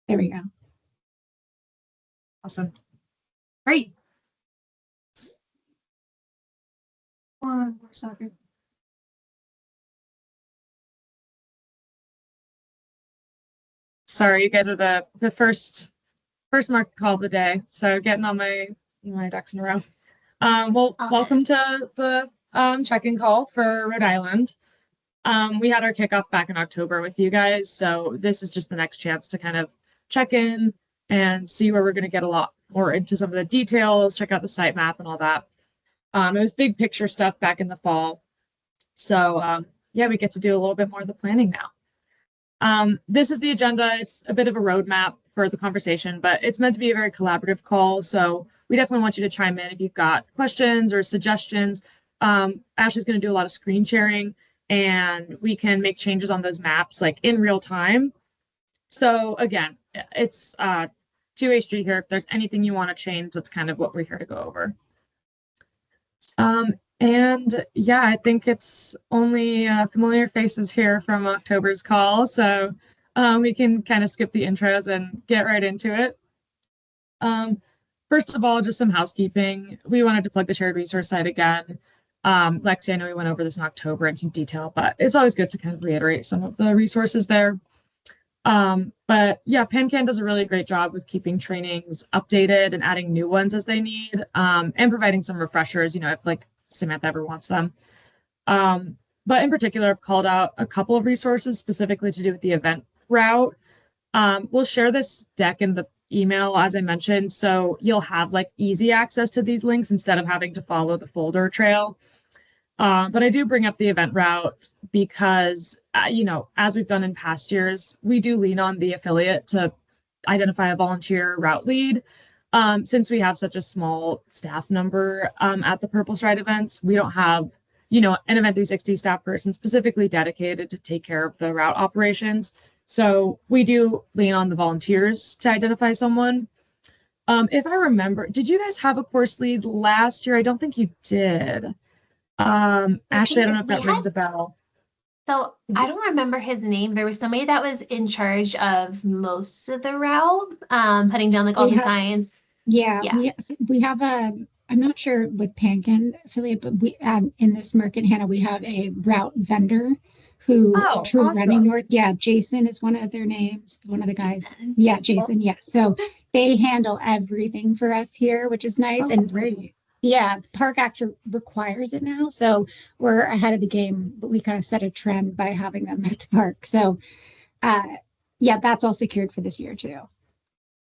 There we go. Awesome. Great. One more second. Sorry, you guys are the first market call of the day, so getting all my ducks in a row. Well, welcome to the check-in call for Rhode Island. We had our kickoff back in October with you guys, so this is just the next chance to kind of check in and see where we're going to get a lot more into some of the details, check out the site map and all that. It was big picture stuff back in the fall, so yeah, we get to do a little bit more of the planning now. This is the agenda. It's a bit of a roadmap for the conversation, but it's meant to be a very collaborative call. So we definitely want you to chime in if you've got questions or suggestions. Ashley's going to do a lot of screen sharing, and we can make changes on those maps like in real time. So again, it's two-way street here. If there's anything you want to change, that's kind of what we're here to go over. And yeah, I think it's only familiar faces here from October's call, so we can kind of skip the intros and get right into it. First of all, just some housekeeping. We wanted to plug the shared resource site again. Lexi, I know we went over this in October in some detail, but it's always good to kind of reiterate some of the resources there. But yeah, PanCan does a really great job with keeping trainings updated and adding new ones as they need, and providing some refreshers, if like Samantha ever wants them. But in particular, I've called out a couple of resources specifically to do with the event route. We'll share this deck in the email, as I mentioned, so you'll have like easy access to these links instead of having to follow the folder trail. But I do bring up the event route because, as we've done in past years, we do lean on the affiliate to identify a volunteer route lead. Since we have such a small staff number at the PurpleStride events, we don't have, an Event 360 staff person specifically dedicated to take care of the route operations. So we do lean on the volunteers to identify someone. If I remember, did you guys have a course lead last year? I don't think you did. Ashley, I don't know if that rings a bell. So I don't remember his name. There was somebody that was in charge of most of the route, putting down like all the signs. Yeah. We have a, I'm not sure with Pankin affiliate, but we in this market, Hannah, we have a route vendor who running north. Yeah, Jason is one of their names, one of the guys. Jason. Yeah, Jason. Yeah. So they handle everything for us here, which is nice. And great. Yeah, the park actually requires it now. So we're ahead of the game, but we kind of set a trend by having them at the park. So yeah, that's all secured for this year too.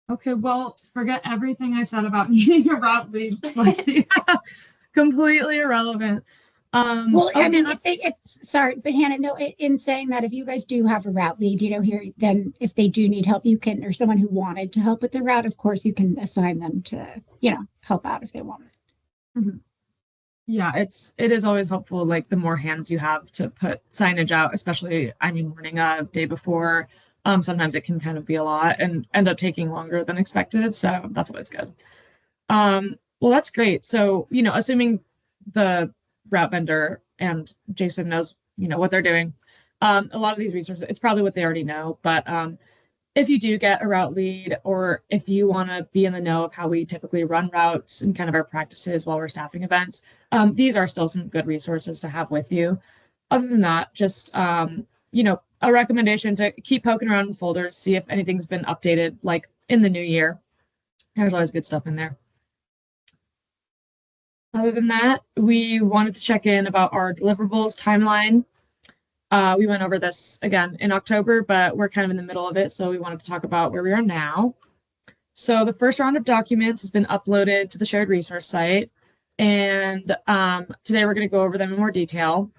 Okay, well, forget everything I said about needing a route lead, Lexi. Completely irrelevant. Well, I mean, sorry, but Hannah, no, in saying that, if you guys do have a route lead, here, then if they do need help, you can, or someone who wanted to help with the route, of course, you can assign them to, help out if they want it. Mm-hmm. Yeah, it is always helpful, like the more hands you have to put signage out, especially, morning of, day before. Sometimes it can kind of be a lot and end up taking longer than expected. So that's always good. Well, that's great. So, assuming the route vendor and Jason knows, what they're doing, a lot of these resources, it's probably what they already know. But if you do get a route lead, or if you want to be in the know of how we typically run routes and kind of our practices while we're staffing events, these are still some good resources to have with you. Other than that, just, a recommendation to keep poking around in folders, see if anything's been updated, like in the new year. There's always good stuff in there. Other than that, we wanted to check in about our deliverables timeline. We went over this again in October, but we're kind of in the middle of it, so we wanted to talk about where we are now. So the first round of documents has been uploaded to the shared resource site, and today we're going to go over them in more detail.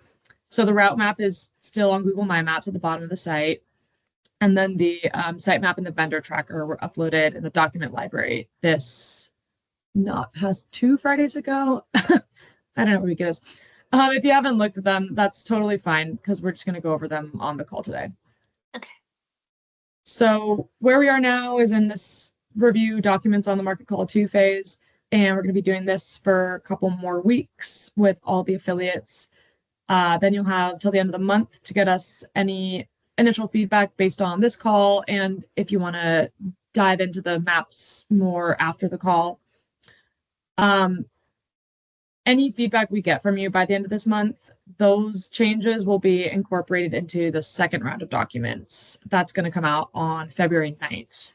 So the route map is still on Google My Maps at the bottom of the site. And then the site map and the vendor tracker were uploaded in the document library not past 2 Fridays ago. I don't know what week it is. If you haven't looked at them, that's totally fine because we're just going to go over them on the call today. Okay. So where we are now is in this review documents on the market call 2 phase. And we're going to be doing this for a couple more weeks with all the affiliates. Then you'll have till the end of the month to get us any initial feedback based on this call, and if you want to dive into the maps more after the call. Any feedback we get from you by the end of this month, those changes will be incorporated into the second round of documents. That's going to come out on February 9th.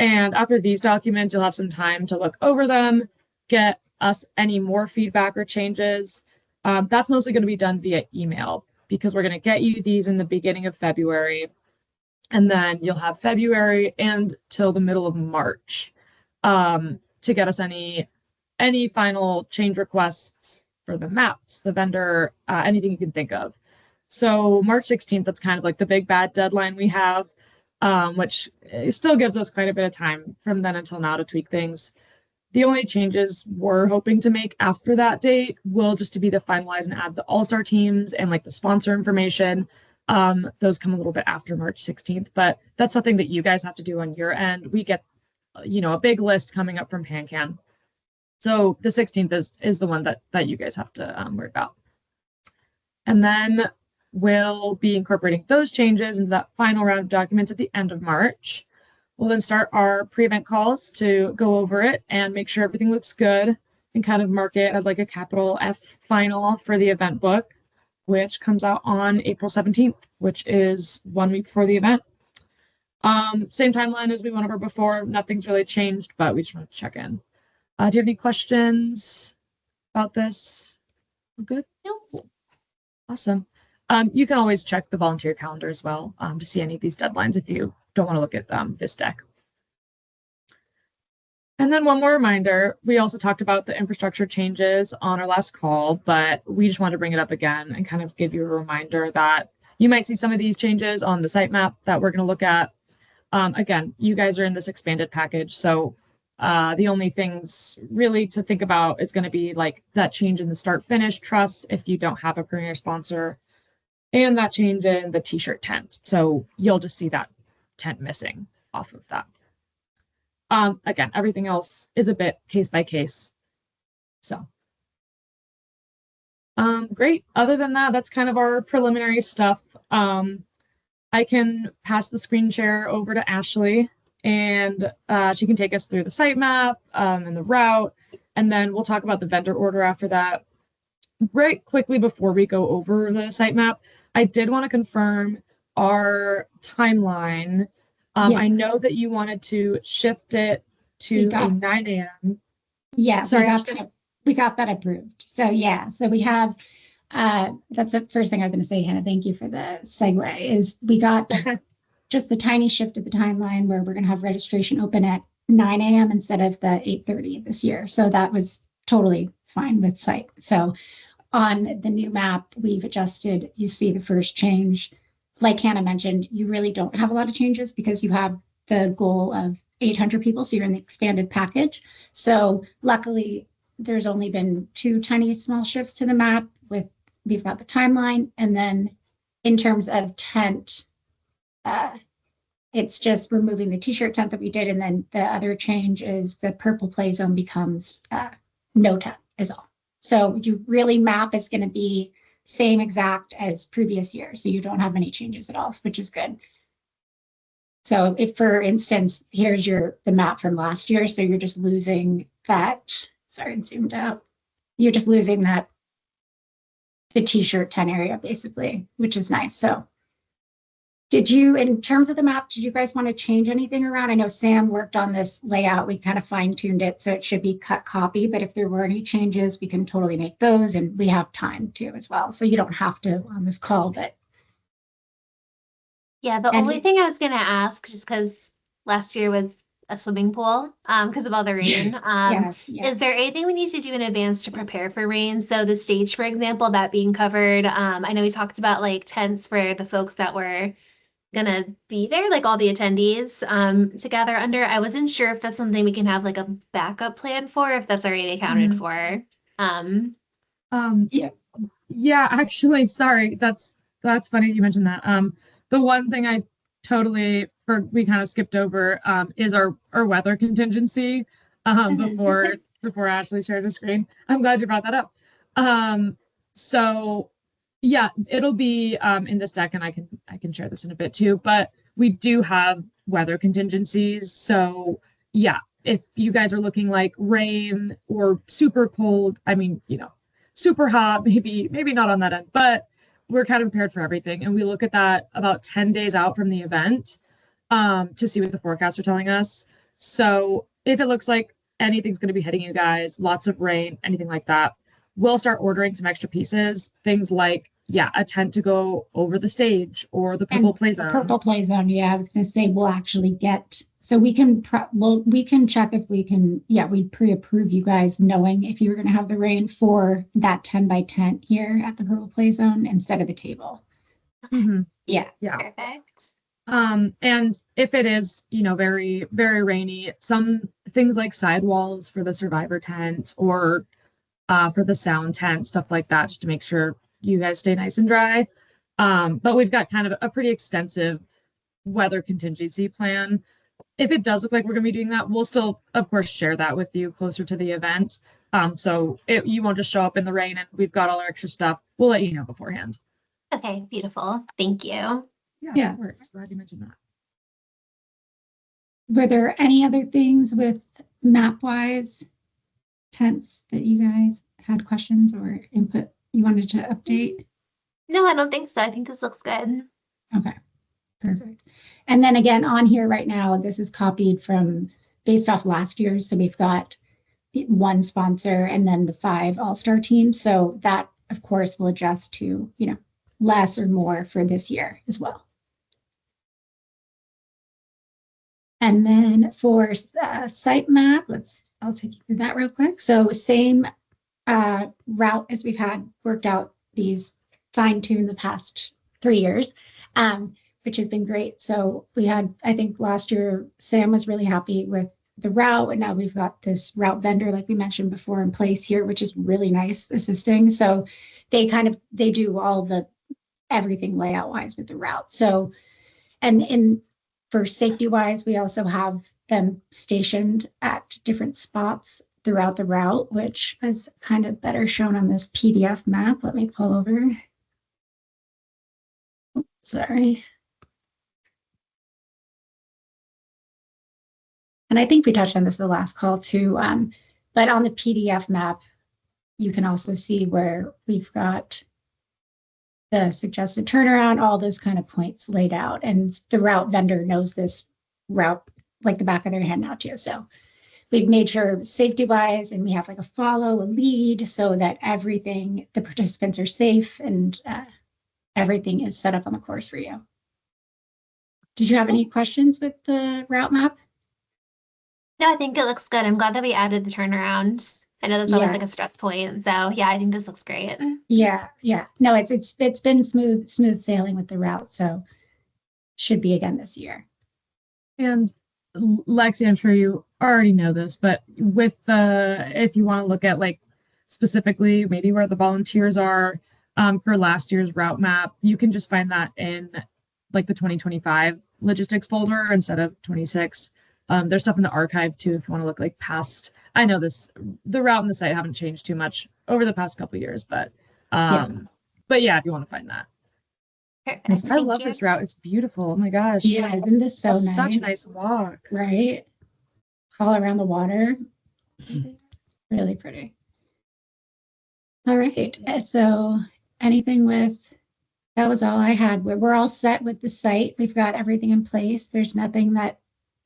And after these documents, you'll have some time to look over them, get us any more feedback or changes. That's mostly going to be done via email because we're going to get you these in the beginning of February. And then you'll have February and till the middle of March to get us any final change requests for the maps, the vendor, anything you can think of. So March 16th, that's kind of like the big bad deadline we have, which still gives us quite a bit of time from then until now to tweak things. The only changes we're hoping to make after that date will just to be to finalize and add the all-star teams and like the sponsor information. Those come a little bit after March 16th, but that's something that you guys have to do on your end. We get, a big list coming up from PanCan. So the 16th is the one that you guys have to worry about. And then we'll be incorporating those changes into that final round of documents at the end of March. We'll then start our pre-event calls to go over it and make sure everything looks good and kind of mark it as like a capital F final for the event book, which comes out on April 17th, which is 1 week before the event. Same timeline as we went over before. Nothing's really changed, but we just want to check in. Do you have any questions about this? All good? Nope. Awesome. You can always check the volunteer calendar as well to see any of these deadlines if you don't want to look at this deck. And then one more reminder, we also talked about the infrastructure changes on our last call, but we just want to bring it up again and kind of give you a reminder that you might see some of these changes on the sitemap that we're going to look at. Again, you guys are in this expanded package, so the only things really to think about is going to be like that change in the start finish truss if you don't have a premier sponsor, and that change in the t-shirt tent. So you'll just see that tent missing off of that. Again, everything else is a bit case by case. So great. Other than that, that's kind of our preliminary stuff. I can pass the screen share over to Ashley, and she can take us through the sitemap and the route, and then we'll talk about the vendor order after that. Right quickly before we go over the sitemap, I did want to confirm our timeline. I know that you wanted to shift it to a 9 a.m. Yeah, sorry, we got that approved. So yeah, so we have, that's the first thing I was going to say, Hannah, thank you for the segue, is we got just the tiny shift of the timeline where we're going to have registration open at 9 a.m. instead of the 8:30 this year. So that was totally fine with site. So on the new map, we've adjusted, you see the first change. Like Hannah mentioned, you really don't have a lot of changes because you have the goal of 800 people. So you're in the expanded package. So luckily, there's only been 2 tiny small shifts to the map we've got the timeline. And then in terms of tent, it's just removing the t-shirt tent that we did. And then the other change is the purple play zone becomes no tent is all. So you really map is going to be same exact as previous year. So you don't have any changes at all, which is good. So if, for instance, here's the map from last year. So you're just losing that, sorry, it zoomed out. You're just losing the t-shirt 10 area basically, which is nice. So in terms of the map, did you guys want to change anything around? I know Sam worked on this layout. We kind of fine tuned it. So it should be cut copy, but if there were any changes, we can totally make those, and we have time too as well. So you don't have to on this call, but. Yeah, the only thing I was going to ask, just because last year was a swimming pool because of all the rain. Is there anything we need to do in advance to prepare for rain? So the stage, for example, that being covered. I know we talked about like tents for the folks that were gonna be there, like all the attendees to gather under. I wasn't sure if that's something we can have like a backup plan for, if that's already accounted for. Yeah, actually, sorry, that's funny you mentioned that. The one thing I totally we kind of skipped over is our weather contingency before Ashley shared her screen. I'm glad you brought that up. So yeah, it'll be in this deck, and I can can share this in a bit too, but we do have weather contingencies. So yeah, if you guys are looking like rain or super cold, I mean, super hot, maybe not on that end, but we're kind of prepared for everything. And we look at that about 10 days out from the event to see what the forecasts are telling us. So if it looks like anything's going to be hitting you guys, lots of rain, anything like that, we'll start ordering some extra pieces, things like, a tent to go over the stage or the purple play zone. Purple play zone, yeah. I was going to say we'll actually get, so we can we can check if we can, we'd pre-approve you guys knowing if you were going to have the rain for that 10 by 10 here at the purple play zone instead of the table. Mm-hmm. Yeah. Perfect. And if it is, very, very rainy, some things like sidewalls for the survivor tent or for the sound tent, stuff like that, just to make sure you guys stay nice and dry. But we've got kind of a pretty extensive weather contingency plan. If it does look like we're going to be doing that, we'll still, of course, share that with you closer to the event. So you won't just show up in the rain and we've got all our extra stuff. We'll let you know beforehand. Okay, beautiful. Thank you. Yeah, of course. Glad you mentioned that. Were there any other things with map-wise tents that you guys had questions or input you wanted to update? No, I don't think so. I think this looks good. Okay, perfect. And then again, on here right now, this is copied from based off last year's. So we've got one sponsor and then the 5 all-star teams. So that, of course, will adjust to, less or more for this year as well. And then for site map, I'll take you through that real quick. So same route as we've had worked out, these fine-tuned the past 3 years, which has been great. So we had, I think last year, Sam was really happy with the route, and now we've got this route vendor, like we mentioned before, in place here, which is really nice assisting. So they do all the everything layout wise with the route. So, and for safety wise, we also have them stationed at different spots throughout the route, which is kind of better shown on this PDF map. Let me pull over. Oops, sorry. And I think we touched on this the last call too, but on the PDF map, you can also see where we've got the suggested turnaround, all those kind of points laid out. And the route vendor knows this route like the back of their hand now too. So we've made sure safety wise, and we have like a follow, a lead, so that everything, the participants are safe and everything is set up on the course for you. Did you have any questions with the route map? No, I think it looks good. I'm glad that we added the turnaround. I know that's always like a stress point. So yeah, I think this looks great. Yeah. No, it's been smooth sailing with the route. So should be again this year. And Lexi, I'm sure you already know this, but with if you want to look at like specifically maybe where the volunteers are for last year's route map, you can just find that in like the 2025 logistics folder instead of 26. There's stuff in the archive too if you want to look like past. I know the route and the site haven't changed too much over the past couple of years, but yeah, if you want to find that. Perfect. I love this route. It's beautiful. Oh my gosh. Yeah, isn't this so nice? Such a nice walk. Right? All around the water. Really pretty. All right. So anything that was all I had. We're all set with the site. We've got everything in place. There's nothing that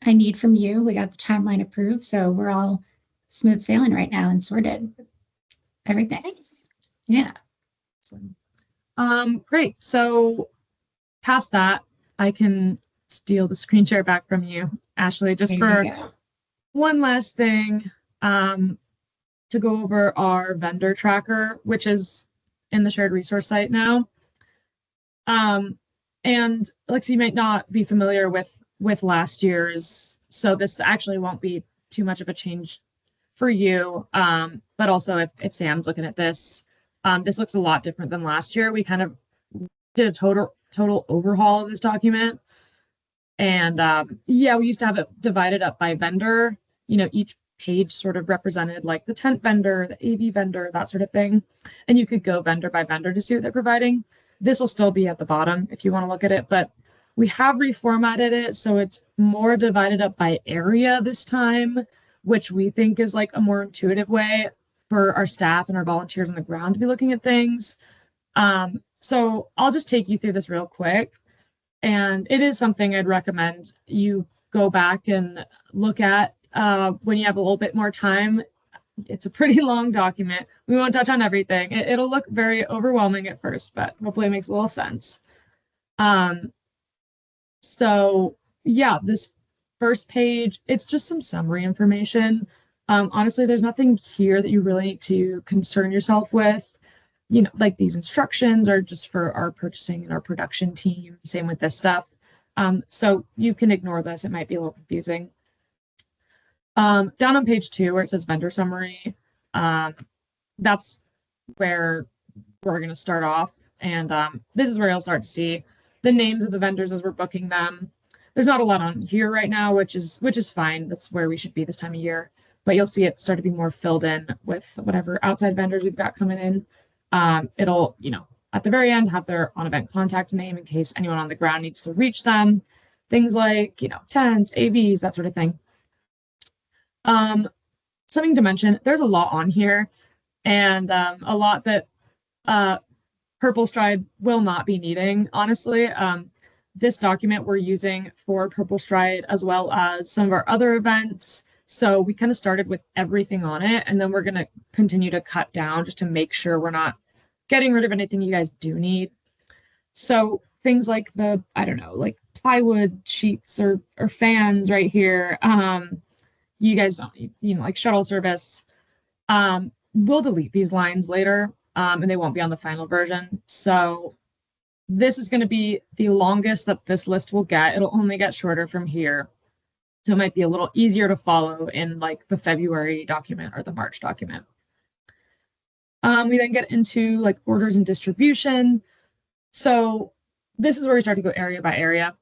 I need from you. We got the timeline approved. So we're all smooth sailing right now and sorted. Everything. Nice. Yeah. Great. So past that, I can steal the screen share back from you, Ashley, just for one last thing, to go over our vendor tracker, which is in the shared resource site now. And Lexi, you might not be familiar with last year's, so this actually won't be too much of a change for you. But also if Sam's looking at this looks a lot different than last year. We kind of did a total overhaul of this document. And we used to have it divided up by vendor. Each page sort of represented like the tent vendor, the AV vendor, that sort of thing. And you could go vendor by vendor to see what they're providing. This will still be at the bottom if you want to look at it, but we have reformatted it so it's more divided up by area this time, which we think is like a more intuitive way for our staff and our volunteers on the ground to be looking at things. So I'll just take you through this real quick. And it is something I'd recommend you go back and look at when you have a little bit more time. It's a pretty long document. We won't touch on everything. It'll look very overwhelming at first, but hopefully it makes a little sense. So yeah, this first page, it's just some summary information. Honestly, there's nothing here that you really need to concern yourself with. You know, like these instructions are just for our purchasing and our production team. Same with this stuff. So you can ignore this. It might be a little confusing. Down on page 2 where it says vendor summary, that's where we're going to start off. And this is where you'll start to see the names of the vendors as we're booking them. There's not a lot on here right now, which is fine. That's where we should be this time of year. But you'll see it start to be more filled in with whatever outside vendors we've got coming in. It'll, you know, at the very end have their on-event contact name in case anyone on the ground needs to reach them. Things like, you know, tents, AVs, that sort of thing. Something to mention, there's a lot on here and a lot that PurpleStride will not be needing, honestly. This document we're using for PurpleStride as well as some of our other events. So we kind of started with everything on it, and then we're going to continue to cut down just to make sure we're not getting rid of anything you guys do need. So things like the, I don't know, like plywood sheets or fans right here. You guys don't, you know, like shuttle service. We'll delete these lines later, and they won't be on the final version. So this is going to be the longest that this list will get. It'll only get shorter from here. So it might be a little easier to follow in like the February document or the March document. We then get into like orders and distribution. So this is where we start to go area by area.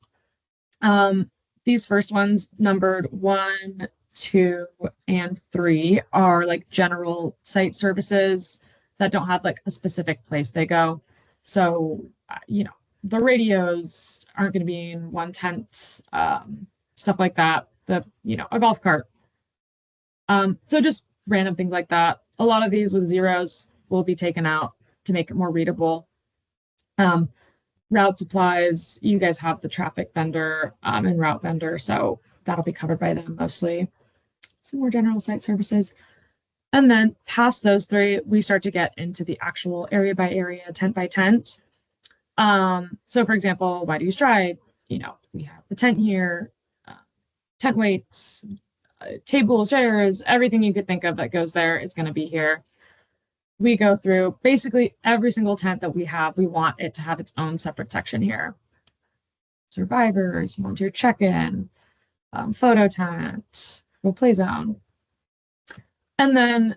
These first ones numbered 1, 2, and 3 are like general site services that don't have like a specific place they go. So, you know, the radios aren't going to be in one tent, stuff like that. You know, a golf cart. So just random things like that. A lot of these with zeros will be taken out to make it more readable. Route supplies, you guys have the traffic vendor and route vendor, so that'll be covered by them mostly. Some more general site services. And then past those 3, we start to get into the actual area by area, tent by tent. So for example, why do you stride? You know, we have the tent here, tent weights, tables, chairs, everything you could think of that goes there is going to be here. We go through basically every single tent that we have. We want it to have its own separate section here. Survivors, volunteer check-in, photo tent, role play zone. And then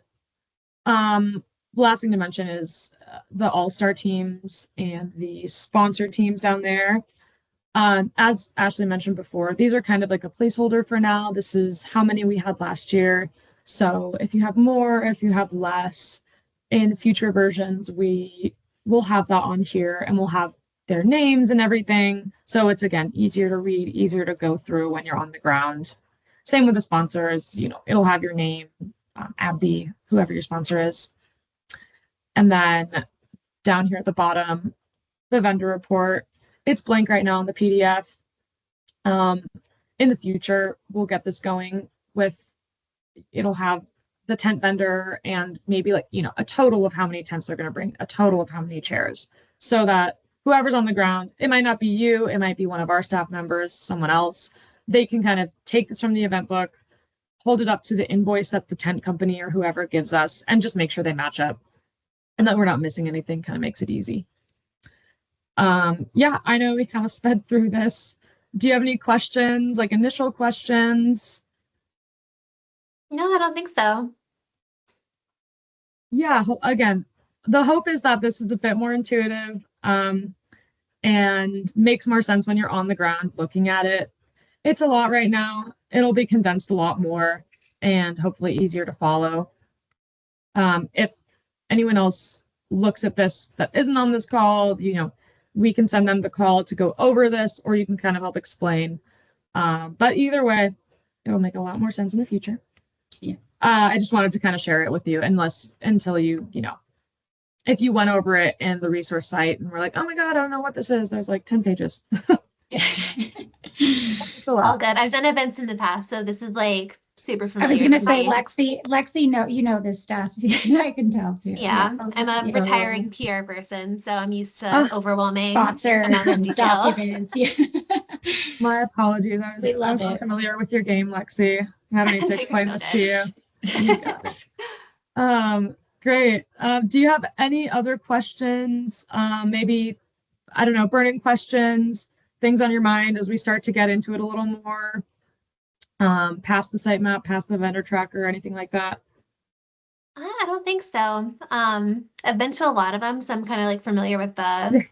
the last thing to mention is the all-star teams and the sponsor teams down there. As Ashley mentioned before, these are kind of like a placeholder for now. This is how many we had last year. So if you have more, if you have less, in future versions, we will have that on here and we'll have their names and everything. So it's, again, easier to read, easier to go through when you're on the ground. Same with the sponsors, you know, it'll have your name, AbbVie, whoever your sponsor is. And then down here at the bottom, the vendor report. It's blank right now on the PDF. In the future, we'll get this going with, it'll have the tent vendor and maybe like, you know, a total of how many tents they're going to bring, a total of how many chairs, so that whoever's on the ground, it might not be you, it might be one of our staff members, someone else, they can kind of take this from the event book, hold it up to the invoice that the tent company or whoever gives us, and just make sure they match up and that we're not missing anything. Kind of makes it easy. Yeah, I know we kind of sped through this. Do you have any questions, like initial questions? No, I don't think so. Yeah, again, the hope is that this is a bit more intuitive and makes more sense when you're on the ground looking at it. It's a lot right now. It'll be condensed a lot more and hopefully easier to follow. If anyone else looks at this that isn't on this call, you know, we can send them the call to go over this, or you can kind of help explain. But either way, it'll make a lot more sense in the future. Yeah. I just wanted to kind of share it with you, until you know, if you went over it in the resource site and we're like, oh my God, I don't know what this is. There's like 10 pages. It's a lot. All good. I've done events in the past, so this is like super familiar. I was going to say, Lexi, no, you know this stuff. I can tell too. Yeah. I'm a retiring PR person, so I'm used to overwhelming sponsor amounts of detail. Documents. Yeah. My apologies. I was not familiar with your game, Lexi. I don't need to explain this to you. You got it. Great. Do you have any other questions? Maybe, I don't know, burning questions, things on your mind as we start to get into it a little more, past the sitemap, past the vendor tracker, anything like that? I don't think so. I've been to a lot of them, so I'm kind of like familiar with the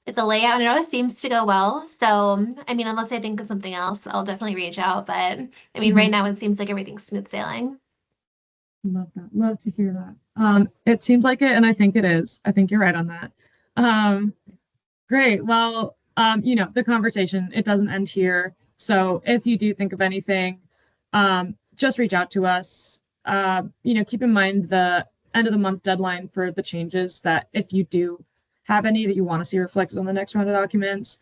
layout, and it always seems to go well. So, I mean, unless I think of something else, I'll definitely reach out. But I mean, right now it seems like everything's smooth sailing. Love that. Love to hear that. It seems like it, and I think it is. I think you're right on that. Great. Well, you know, the conversation, it doesn't end here. So if you do think of anything, just reach out to us. You know, keep in mind the end of the month deadline for the changes, that if you do have any that you want to see reflected on the next round of documents,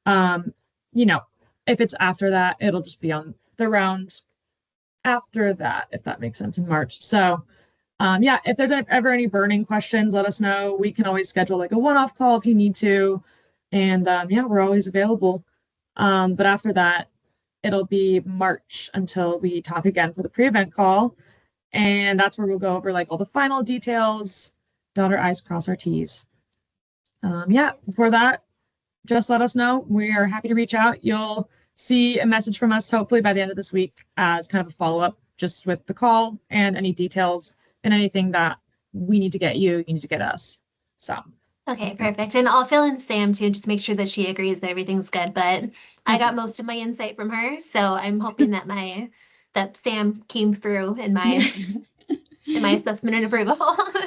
you know, if it's after that, it'll just be on the round after that, if that makes sense, in March. So yeah, if there's ever any burning questions, let us know. We can always schedule like a one-off call if you need to. And yeah, we're always available. But after that, it'll be March until we talk again for the pre-event call. And that's where we'll go over like all the final details, dot our I's, cross our T's. Yeah, before that, just let us know. We are happy to reach out. You'll see a message from us hopefully by the end of this week as kind of a follow-up just with the call and any details and anything that we need to get you need to get us. So okay, perfect. And I'll fill in Sam too, just make sure that she agrees that everything's good. But I got most of my insight from her, so I'm hoping that that Sam came through in my in my assessment and approval.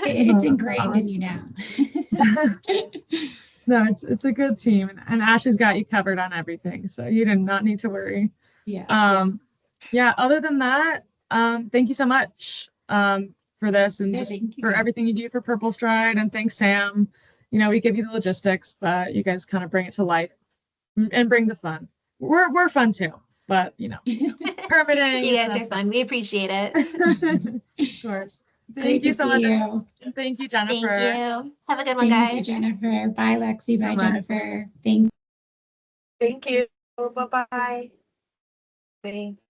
It's ingrained in you now. No, it's a good team, and Ashley's got you covered on everything, so you do not need to worry. Yeah. Yeah. Other than that, thank you so much for this and just for everything you do for PurpleStride, and thanks, Sam. You know, we give you the logistics, but you guys kind of bring it to life and bring the fun. We're fun too, but you know, permitting. You guys are fun. We appreciate it. Of course. Thank you so much. Thank you, Jennifer. Thank you. Have a good one, guys. Thank you, Jennifer. Bye, Lexi. Bye, Jennifer. Thank you. Bye-bye. Thanks.